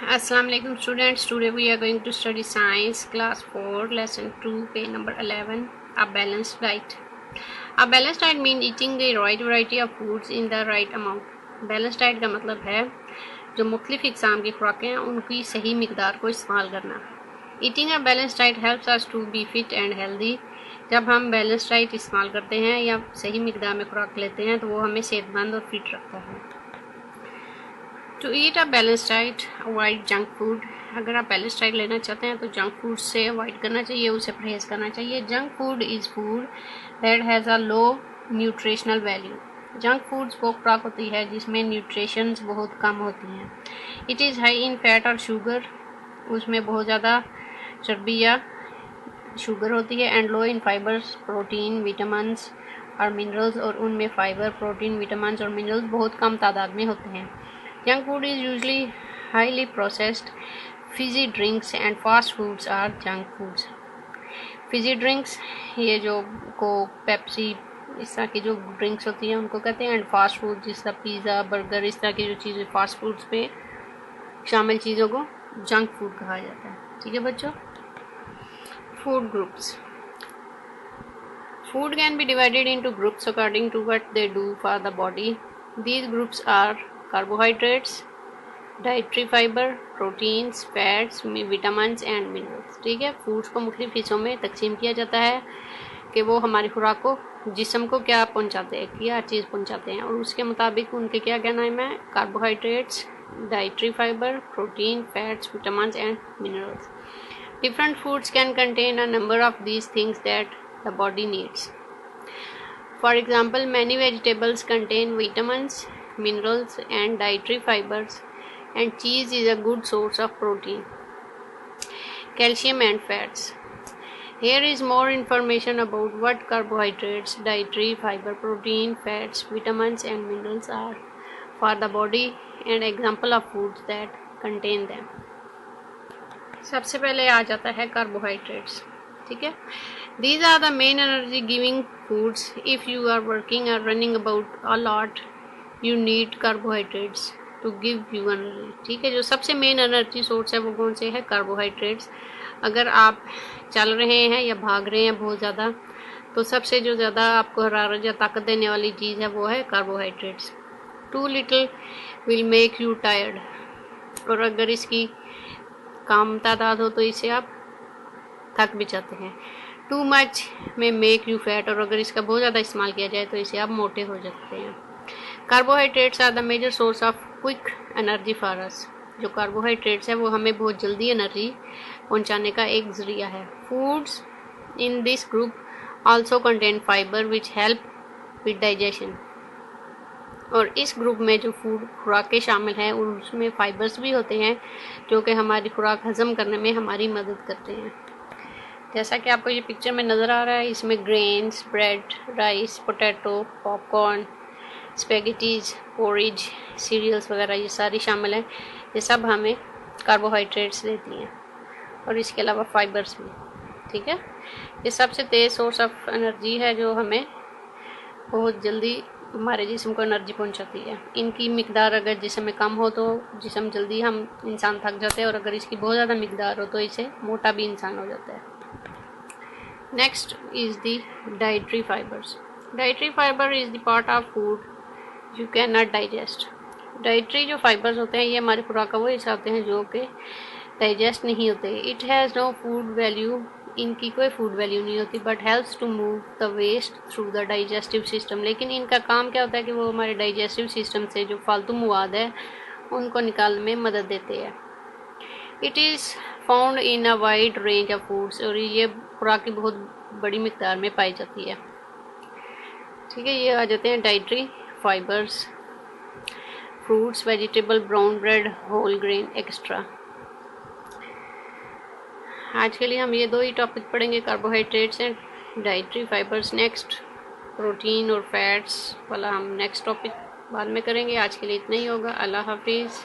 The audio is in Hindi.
Assalamu alaikum students. Today we are going to study science class 4 lesson 2 page number 11, a balanced diet. A balanced diet means eating the right variety of foods in the right amount. Balanced diet का मतलब है जो मुख्तलिफ इक़साम की खुराकें हैं उनकी सही मिकदार को इस्तेमाल करना. Eating a balanced diet helps us to be fit and healthy. जब हम बैलेंस डाइट इस्तेमाल करते हैं या सही मिकदार में खुराक लेते हैं तो वो हमें सेहतमंद और फिट रखता है. To eat a balance diet avoid junk food. अगर आप बैलेंस डाइट लेना चाहते हैं तो जंक फूड से अवॉइड करना चाहिए, उसे परहेज़ करना चाहिए. Junk food is food that has a low nutritional value. Junk foods वो खुराक होती है जिसमें न्यूट्रिशंस बहुत कम होती हैं. It is high in fat और शुगर. उसमें बहुत ज़्यादा चर्बी या शुगर होती है. And low in fibres, protein, vitamins और मिनरल्स. और उनमें फ़ाइबर, प्रोटीन, विटामिन्स और मिनरल्स बहुत कम तादाद में होते हैं. Junk food is usually highly processed. Fizzy drinks and fast foods are junk foods. Fizzy drinks ये जो कोक, पेप्सी, इस तरह की जो ड्रिंक्स होती हैं उनको कहते हैं. एंड फास्ट फूड जिस तरह पिज़्ज़ा, बर्गर, इस तरह की जो चीज़ें फास्ट फूड्स पे शामिल चीज़ों को जंक फूड कहा जाता है. ठीक है बच्चों. Food groups. Food can be divided into groups according to what they do for the body. These groups are carbohydrates, dietary fiber, proteins, fats, vitamins and minerals. ठीक है. फूड्स को मुख्तलिफ हिस्सों में तकसीम किया जाता है कि वो हमारी खुराक को, जिस्म को क्या पहुंचाते हैं, क्या चीज़ पहुंचाते हैं, और उसके मुताबिक उनके क्या क्या नाम है. Carbohydrates, dietary fibre, protein, fats, vitamins and minerals. Different foods can contain a number of these things that the body needs. For example, many vegetables contain vitamins, minerals and dietary fibers, and cheese is a good source of protein, calcium and fats. Here is more information about what carbohydrates, dietary fiber, protein, fats, vitamins and minerals are for the body and example of foods that contain them. सबसे पहले आ जाता है कार्बोहाइड्रेट्स. ठीक है. These are the main energy giving foods. If you are working or running about a lot, you need carbohydrates to give you energy. ठीक है. जो सबसे मेन एनर्जी सोर्स है वो कौन से है? कार्बोहाइड्रेट्स. अगर आप चल रहे हैं या भाग रहे हैं बहुत ज़्यादा तो सबसे जो ज़्यादा आपको हरारत या ताकत देने वाली चीज़ है वो है carbohydrates. Too little will make you tired. और अगर इसकी कम तादाद हो तो इसे आप थक भी जाते हैं. टू मच में मेक यू फैट. और अगर इसका बहुत ज़्यादा इस्तेमाल किया जाए तो इसे आप मोटे हो जाते हैं. Carbohydrates are the major source of quick energy for us. जो कार्बोहाइड्रेट्स है वो हमें बहुत जल्दी एनर्जी पहुंचाने का एक ज़रिया है. Foods in this group also contain fibre which help with digestion. और इस ग्रुप में जो फूड खुराकें शामिल हैं उसमें फाइबर्स भी होते हैं जो कि हमारी खुराक हज़म करने में हमारी मदद करते हैं. जैसा कि आपको ये पिक्चर में नज़र आ रहा है, इसमें grains, bread, rice, potato, popcorn, spaghettis, porridge, cereals वगैरह ये सारी शामिल हैं. ये सब हमें कार्बोहाइड्रेट्स देती हैं और इसके अलावा फाइबर्स भी. ठीक है. ये सबसे तेज़ सोर्स ऑफ एनर्जी है जो हमें बहुत जल्दी हमारे जिस्म को एनर्जी पहुंचाती है. इनकी मिकदार अगर जिस्म में कम हो तो जिस्म जल्दी हम इंसान थक जाते हैं, और अगर इसकी बहुत ज़्यादा मिकदार हो तो इसे मोटा भी इंसान हो जाता है. Next is the dietary fibres. Dietary fibre is the part of food you can not digest. Dietary जो फाइबर्स होते हैं ये हमारी खुराक का वो हिस्सा होते हैं जो कि डाइजेस्ट नहीं होते. It has no food value. इनकी कोई फूड वैल्यू नहीं होती. But helps to move the waste through the digestive system. लेकिन इनका काम क्या होता है कि वो हमारे डाइजेस्टिव सिस्टम से जो फालतू मवाद है उनको निकालने में मदद देते हैं. It is found in a wide range of foods. और ये खुराक की बहुत बड़ी मिकदार में पाई जाती है. ठीक है. ये आ जाते हैं dietary fibres. Fruits, vegetable, brown bread, whole grain extra. आज के लिए हम ये दो ही टॉपिक पढ़ेंगे, carbohydrates and dietary fibres. Next protein और फैट्स वाला हम नेक्स्ट टॉपिक बाद में करेंगे. आज के लिए इतना ही होगा. अल्लाह हाफिज़.